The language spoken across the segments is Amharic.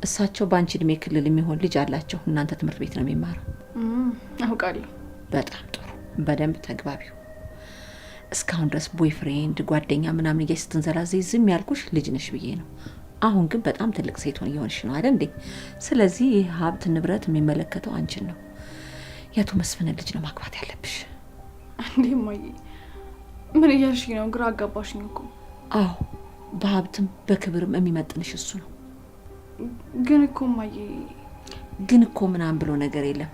እሳቸው ባንቺ እድሜ ክልል የሚሆን ልጅ አላቸው። እናንተ ትምህርት ቤት ነው የሚማረው። አውቃለሁ። በጣም ጥሩ፣ በደንብ ተግባቢው። እስካሁን ድረስ ቦይፍሬንድ ጓደኛ ምናምን እያልሽ ስትንዘላዘይ ዝም ያልኩሽ ልጅ ነሽ ብዬ ነው። አሁን ግን በጣም ትልቅ ሴት እየሆንሽ ነው አይደል እንዴ? ስለዚህ ይህ ሀብት ንብረት የሚመለከተው አንቺን ነው። የአቶ መስፍንን ልጅ ነው ማግባት ያለብሽ። እንዴ እማዬ፣ ምን እያልሽ ነው? ግራ አጋባሽኝ እኮ። አዎ፣ በሀብትም በክብርም የሚመጥንሽ እሱ ነው። ግን እኮ እማዬ፣ ግን እኮ ምናምን ብሎ ነገር የለም።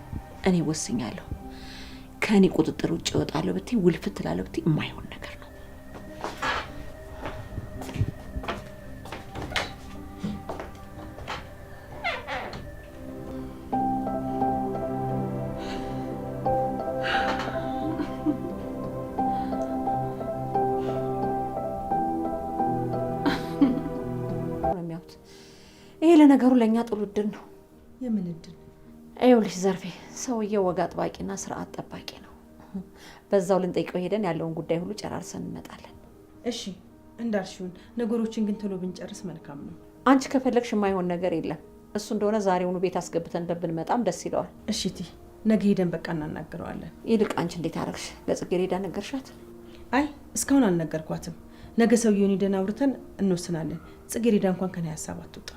እኔ ወስኛለሁ። ከእኔ ቁጥጥር ውጭ እወጣለሁ ብትይ፣ ውልፍት ትላለሁ ብትይ የማይሆን ነገር ነው። ይሄ ለነገሩ ለእኛ ጥሩ እድል ነው። የምን እድል? ይኸውልሽ ዘርፌ፣ ሰውዬው ወግ አጥባቂና ስርዓት ጠባቂ ነው። በዛው ልንጠይቀው ሄደን ያለውን ጉዳይ ሁሉ ጨራርሰን እንመጣለን። እሺ እንዳልሽውን፣ ነገሮችን ግን ቶሎ ብንጨርስ መልካም ነው። አንቺ ከፈለግሽ የማይሆን ነገር የለም። እሱ እንደሆነ ዛሬውኑ ቤት አስገብተን ብንመጣም ደስ ይለዋል። እሺ ቲ፣ ነገ ሄደን በቃ እናናግረዋለን። ይልቅ አንቺ እንዴት አደረግሽ? ለጽጌረዳ ነገርሻት? አይ እስካሁን አልነገርኳትም። ነገ ሰውዬውን ሄደን አውርተን እንወስናለን። ጽጌረዳ እንኳን ከኔ ሀሳብ አትወጣ።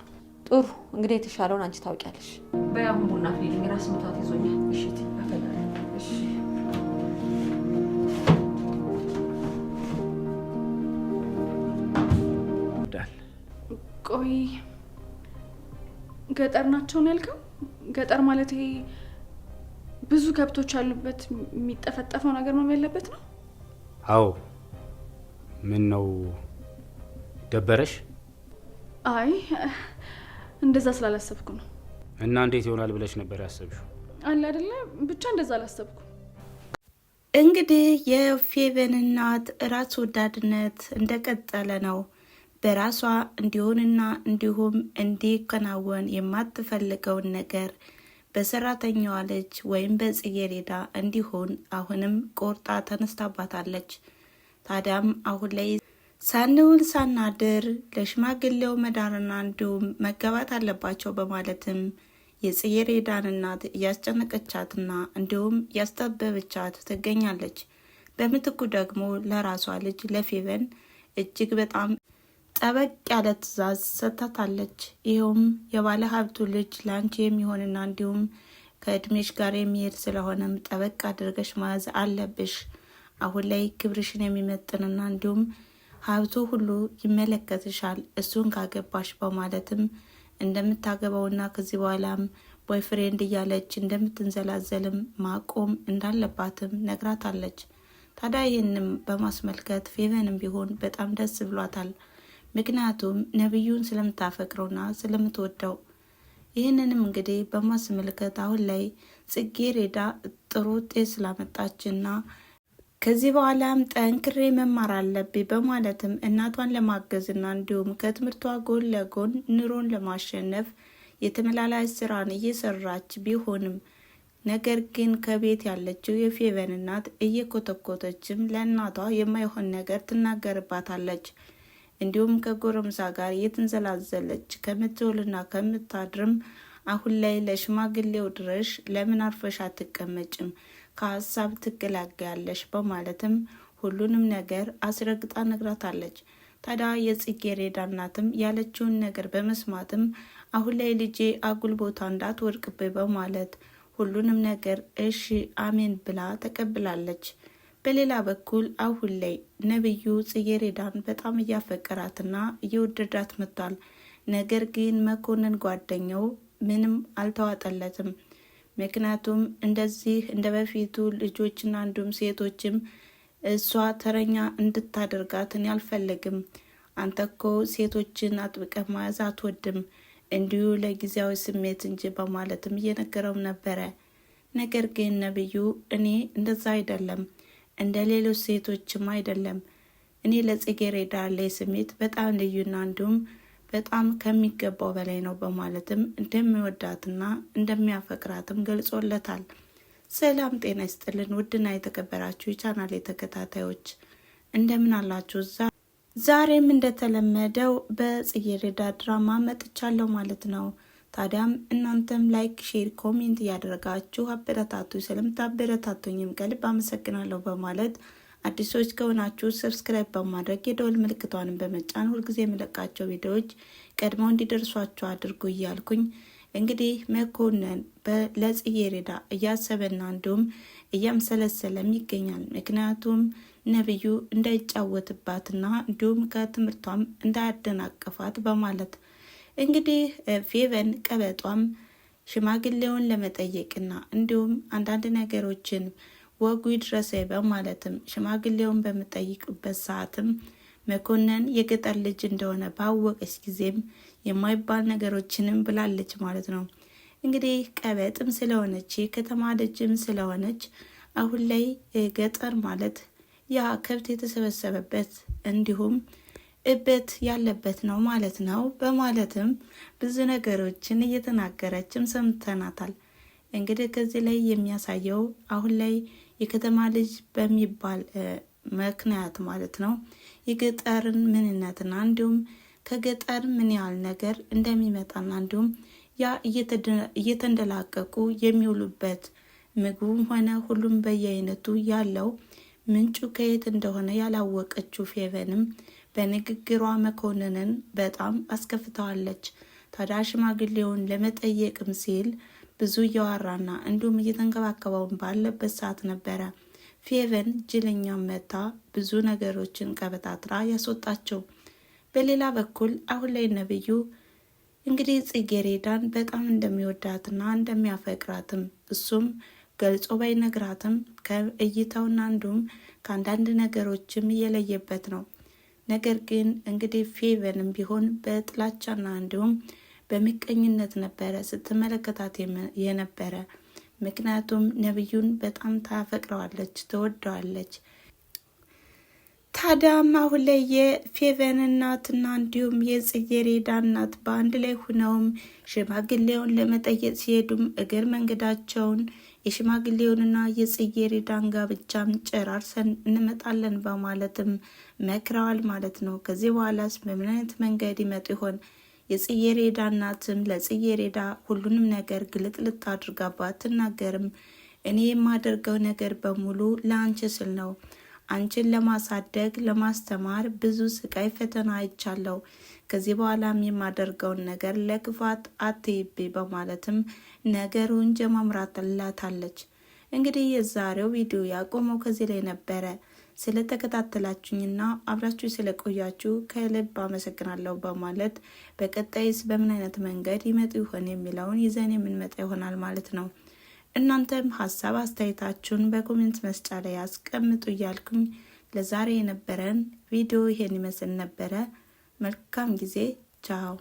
ጥሩ፣ እንግዲህ የተሻለውን አንቺ ታውቂያለሽ። በያሁን ቡና ፍሊልኝ፣ ራስ ምታት ይዞኛል። እሺ ቲ፣ አፈላለሁ። እሺ ቆይ፣ ገጠር ናቸው ነው ያልከው? ገጠር ማለት ይሄ ብዙ ከብቶች ያሉበት የሚጠፈጠፈው ነገር ነው ያለበት ነው? አዎ። ምን ነው ደበረሽ? አይ እንደዛ ስላላሰብኩ ነው። እና እንዴት ይሆናል ብለሽ ነበር ያሰብሽው? አለ አይደለ፣ ብቻ እንደዛ አላሰብኩ። እንግዲህ የፌቨን እናት ራስ ወዳድነት እንደቀጠለ ነው። በራሷ እንዲሆንና እንዲሁም እንዲከናወን የማትፈልገውን ነገር በሰራተኛዋ ልጅ ወይም በጽጌረዳ እንዲሆን አሁንም ቆርጣ ተነስታባታለች። ታዲያም አሁን ላይ ሳንውል ሳናድር ለሽማግሌው መዳርና እንዲሁም መጋባት አለባቸው በማለትም የጽጌረዳን እናት እያስጨነቀቻትና እንዲሁም ያስጠበበቻት ትገኛለች። በምትኩ ደግሞ ለራሷ ልጅ ለፌቨን እጅግ በጣም ጠበቅ ያለ ትዕዛዝ ሰጥታታለች። ይኸውም የባለ ሀብቱ ልጅ ለአንቺ የሚሆንና እንዲሁም ከእድሜሽ ጋር የሚሄድ ስለሆነም ጠበቅ አድርገሽ መያዝ አለብሽ። አሁን ላይ ክብርሽን የሚመጥንና እንዲሁም ሀብቱ ሁሉ ይመለከትሻል እሱን ካገባሽ በማለትም እንደምታገባውና ከዚህ በኋላም ቦይፍሬንድ እያለች እንደምትንዘላዘልም ማቆም እንዳለባትም ነግራታለች። ታዲያ ይህንም በማስመልከት ፌቨንም ቢሆን በጣም ደስ ብሏታል። ምክንያቱም ነብዩን ስለምታፈቅረውና ስለምትወደው። ይህንንም እንግዲህ በማስመልከት አሁን ላይ ጽጌረዳ ጥሩ ውጤት ስላመጣችና ከዚህ በኋላም ጠንክሬ መማር አለብኝ በማለትም እናቷን ለማገዝና እንዲሁም ከትምህርቷ ጎን ለጎን ኑሮን ለማሸነፍ የተመላላሽ ስራን እየሰራች ቢሆንም ነገር ግን ከቤት ያለችው የፌቨን እናት እየኮተኮተችም ለእናቷ የማይሆን ነገር ትናገርባታለች። እንዲሁም ከጎረምሳ ጋር እየተንዘላዘለች ከምትውልና ከምታድርም አሁን ላይ ለሽማግሌው ድረሽ ለምን አርፈሽ አትቀመጭም? ከሀሳብ ትገላገያለሽ በማለትም ሁሉንም ነገር አስረግጣ ነግራታለች። ታዲያ የጽጌረዳ እናትም ያለችውን ነገር በመስማትም አሁን ላይ ልጄ አጉል ቦታ እንዳትወድቅብኝ በማለት ሁሉንም ነገር እሺ አሜን ብላ ተቀብላለች። በሌላ በኩል አሁን ላይ ነብዩ ጽጌረዳን በጣም እያፈቀራትና እየወደዳት መጥቷል። ነገር ግን መኮንን ጓደኛው ምንም አልተዋጠለትም። ምክንያቱም እንደዚህ እንደ በፊቱ ልጆችና እንዲሁም ሴቶችም እሷ ተረኛ እንድታደርጋት እኔ አልፈልግም። አንተ እኮ ሴቶችን አጥብቀህ መያዝ አትወድም፣ እንዲሁ ለጊዜያዊ ስሜት እንጂ በማለትም እየነገረው ነበረ። ነገር ግን ነብዩ እኔ እንደዛ አይደለም፣ እንደ ሌሎች ሴቶችም አይደለም። እኔ ለጽጌረዳ ያለኝ ስሜት በጣም ልዩና እንዲሁም በጣም ከሚገባው በላይ ነው በማለትም እንደሚወዳትና እንደሚያፈቅራትም ገልጾለታል። ሰላም ጤና ይስጥልን ውድና የተከበራችሁ የቻናሌ ተከታታዮች እንደምን አላችሁ? ዛሬም እንደተለመደው በጽጌረዳ ድራማ መጥቻለሁ ማለት ነው። ታዲያም እናንተም ላይክ፣ ሼር፣ ኮሜንት እያደረጋችሁ አበረታቱ። ስለምታበረታቱኝም ከልብ አመሰግናለሁ በማለት አዲሶች ከሆናችሁ ሰብስክራይብ በማድረግ የደወል ምልክቷንም በመጫን ሁልጊዜ የሚለቃቸው ቪዲዮዎች ቀድመው እንዲደርሷችሁ አድርጉ እያልኩኝ እንግዲህ መኮንን ለጽጌረዳ እያሰበና እንዲሁም እያምሰለሰለም ይገኛል። ምክንያቱም ነብዩ እንዳይጫወትባትና እንዲሁም ከትምህርቷም እንዳያደናቅፋት በማለት እንግዲህ ፌቨን ቀበጧም ሽማግሌውን ለመጠየቅና እንዲሁም አንዳንድ ነገሮችን ወጉ ይድረሰ በማለትም ሽማግሌውን በመጠይቅበት ሰዓትም መኮንን የገጠር ልጅ እንደሆነ ባወቀች ጊዜም የማይባል ነገሮችንም ብላለች ማለት ነው። እንግዲህ ቀበጥም ስለሆነች የከተማ ልጅም ስለሆነች አሁን ላይ ገጠር ማለት ያ ከብት የተሰበሰበበት እንዲሁም እበት ያለበት ነው ማለት ነው በማለትም ብዙ ነገሮችን እየተናገረችም ሰምተናታል። እንግዲህ ከዚህ ላይ የሚያሳየው አሁን ላይ የከተማ ልጅ በሚባል ምክንያት ማለት ነው የገጠርን ምንነትና እንዲሁም ከገጠር ምን ያህል ነገር እንደሚመጣና እንዲሁም ያ እየተንደላቀቁ የሚውሉበት ምግቡም ሆነ ሁሉም በየአይነቱ ያለው ምንጩ ከየት እንደሆነ ያላወቀችው ፌቨንም በንግግሯ መኮንንን በጣም አስከፍተዋለች። ታዲያ ሽማግሌውን ለመጠየቅም ሲል ብዙ እያወራና እንዲሁም እየተንከባከበውን ባለበት ሰዓት ነበረ ፌቨን ጅለኛ መታ ብዙ ነገሮችን ቀበጣጥራ ያስወጣቸው። በሌላ በኩል አሁን ላይ ነብዩ እንግዲህ ጽጌረዳን በጣም እንደሚወዳትና እንደሚያፈቅራትም እሱም ገልጾ ባይነግራትም ከእይታውና እንዲሁም ከአንዳንድ ነገሮችም እየለየበት ነው። ነገር ግን እንግዲህ ፌቨንም ቢሆን በጥላቻና እንዲሁም በምቀኝነት ነበረ ስትመለከታት የነበረ። ምክንያቱም ነብዩን በጣም ታፈቅረዋለች፣ ትወደዋለች። ታዲያም አሁን ላይ የፌቨን እናትና እንዲሁም የጽጌረዳ እናት በአንድ ላይ ሁነውም ሽማግሌውን ለመጠየቅ ሲሄዱም እግር መንገዳቸውን የሽማግሌውንና የጽጌረዳን ጋብቻም ጨራርሰን እንመጣለን በማለትም መክረዋል ማለት ነው። ከዚህ በኋላስ በምን አይነት መንገድ ይመጡ ይሆን? የጽጌረዳ እናትም ለጽጌረዳ ሁሉንም ነገር ግልጥልጥ አድርጋ ባትናገርም እኔ የማደርገው ነገር በሙሉ ለአንቺ ስል ነው፣ አንቺን ለማሳደግ ለማስተማር ብዙ ስቃይ ፈተና አይቻለሁ። ከዚህ በኋላም የማደርገውን ነገር ለክፋት አትይቤ በማለትም ነገሩን ጀማምራላታለች። እንግዲህ የዛሬው ቪዲዮ ያቆመው ከዚህ ላይ ነበረ። ስለተከታተላችሁኝና አብራችሁ ስለቆያችሁ ከልብ አመሰግናለሁ በማለት በቀጣይስ በምን አይነት መንገድ ይመጡ ይሆን የሚለውን ይዘን የምንመጣ ይሆናል ማለት ነው። እናንተም ሀሳብ አስተያየታችሁን በኮሜንት መስጫ ላይ አስቀምጡ እያልኩኝ ለዛሬ የነበረን ቪዲዮ ይሄን ይመስል ነበረ። መልካም ጊዜ። ቻው።